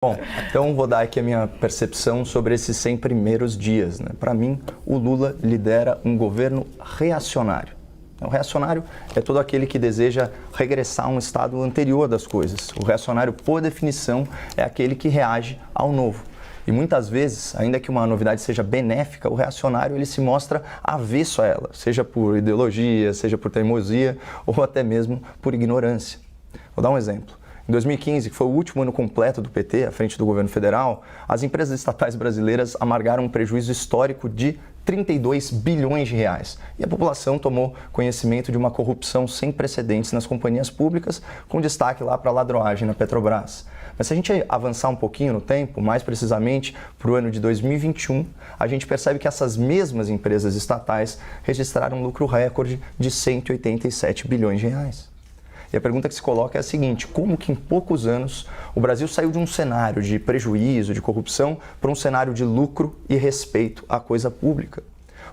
Bom, então vou dar aqui a minha percepção sobre esses 100 primeiros dias. Para mim, o Lula lidera um governo reacionário. O reacionário é todo aquele que deseja regressar a um estado anterior das coisas. O reacionário, por definição, é aquele que reage ao novo. E muitas vezes, ainda que uma novidade seja benéfica, o reacionário ele se mostra avesso a ela, seja por ideologia, seja por teimosia ou até mesmo por ignorância. Vou dar um exemplo. Em 2015, que foi o último ano completo do PT à frente do governo federal, as empresas estatais brasileiras amargaram um prejuízo histórico de 32 bilhões de reais. E a população tomou conhecimento de uma corrupção sem precedentes nas companhias públicas, com destaque lá para a ladroagem na Petrobras. Mas se a gente avançar um pouquinho no tempo, mais precisamente para o ano de 2021, a gente percebe que essas mesmas empresas estatais registraram um lucro recorde de 187 bilhões de reais. E a pergunta que se coloca é a seguinte: como que em poucos anos o Brasil saiu de um cenário de prejuízo, de corrupção, para um cenário de lucro e respeito à coisa pública?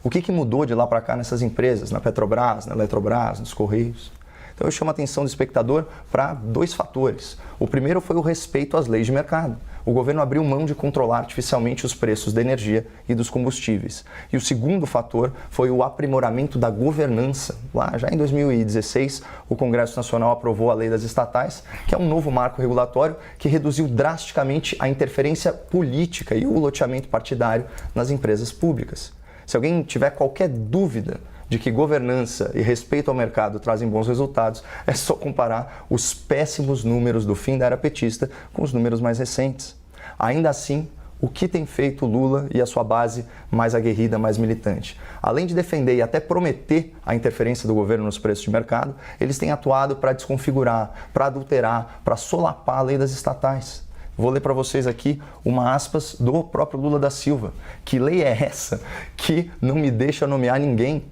O que mudou de lá para cá nessas empresas, na Petrobras, na Eletrobras, nos Correios? Então eu chamo a atenção do espectador para dois fatores. O primeiro foi o respeito às leis de mercado. O governo abriu mão de controlar artificialmente os preços da energia e dos combustíveis. E o segundo fator foi o aprimoramento da governança. Lá já em 2016, o Congresso Nacional aprovou a Lei das Estatais, que é um novo marco regulatório que reduziu drasticamente a interferência política e o loteamento partidário nas empresas públicas. Se alguém tiver qualquer dúvida de que governança e respeito ao mercado trazem bons resultados, é só comparar os péssimos números do fim da era petista com os números mais recentes. Ainda assim, o que tem feito Lula e a sua base mais aguerrida, mais militante? Além de defender e até prometer a interferência do governo nos preços de mercado, eles têm atuado para desconfigurar, para adulterar, para solapar a lei das estatais. Vou ler para vocês aqui uma aspas do próprio Lula da Silva. Que lei é essa que não me deixa nomear ninguém?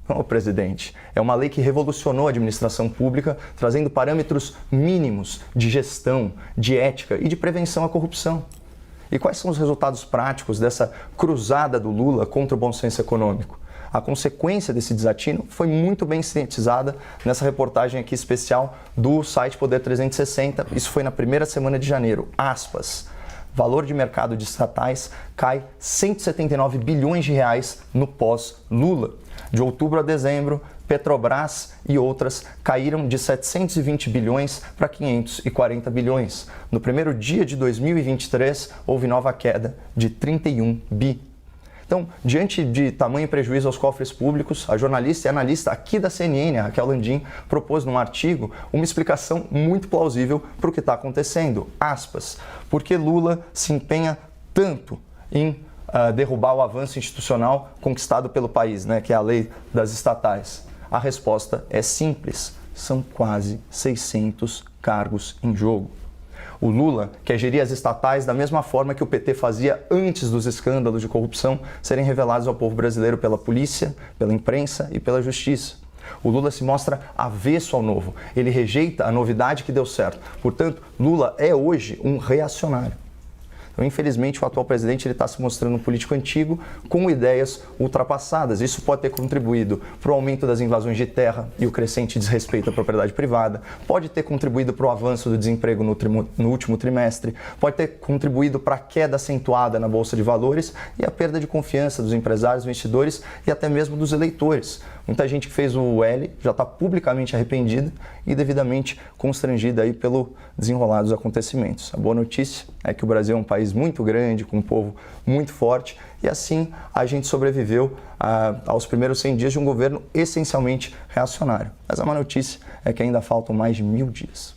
Não, presidente, é uma lei que revolucionou a administração pública, trazendo parâmetros mínimos de gestão, de ética e de prevenção à corrupção. E quais são os resultados práticos dessa cruzada do Lula contra o bom senso econômico? A consequência desse desatino foi muito bem sintetizada nessa reportagem aqui especial do site Poder 360. Isso foi na primeira semana de janeiro. Aspas. Valor de mercado de estatais cai 179 bilhões de reais no pós-Lula. De outubro a dezembro, Petrobras e outras caíram de 720 bilhões para 540 bilhões. No primeiro dia de 2023, houve nova queda de 31 bi. Então, diante de tamanho prejuízo aos cofres públicos, a jornalista e analista aqui da CNN, a Raquel Landim, propôs num artigo uma explicação muito plausível para o que está acontecendo. Aspas, por que Lula se empenha tanto em derrubar o avanço institucional conquistado pelo país, que é a lei das estatais? A resposta é simples, são quase 600 cargos em jogo. O Lula quer gerir as estatais da mesma forma que o PT fazia antes dos escândalos de corrupção serem revelados ao povo brasileiro pela polícia, pela imprensa e pela justiça. O Lula se mostra avesso ao novo, ele rejeita a novidade que deu certo. Portanto, Lula é hoje um reacionário. Então, infelizmente, o atual presidente está se mostrando um político antigo com ideias ultrapassadas. Isso pode ter contribuído para o aumento das invasões de terra e o crescente desrespeito à propriedade privada, pode ter contribuído para o avanço do desemprego no último trimestre, pode ter contribuído para a queda acentuada na Bolsa de Valores e a perda de confiança dos empresários, investidores e até mesmo dos eleitores. Muita gente que fez o L já está publicamente arrependida e devidamente constrangida aí pelo desenrolar dos acontecimentos. A boa notícia é que o Brasil é um país muito grande, com um povo muito forte, e assim a gente sobreviveu aos primeiros 100 dias de um governo essencialmente reacionário. Mas a má notícia é que ainda faltam mais de 1000 dias.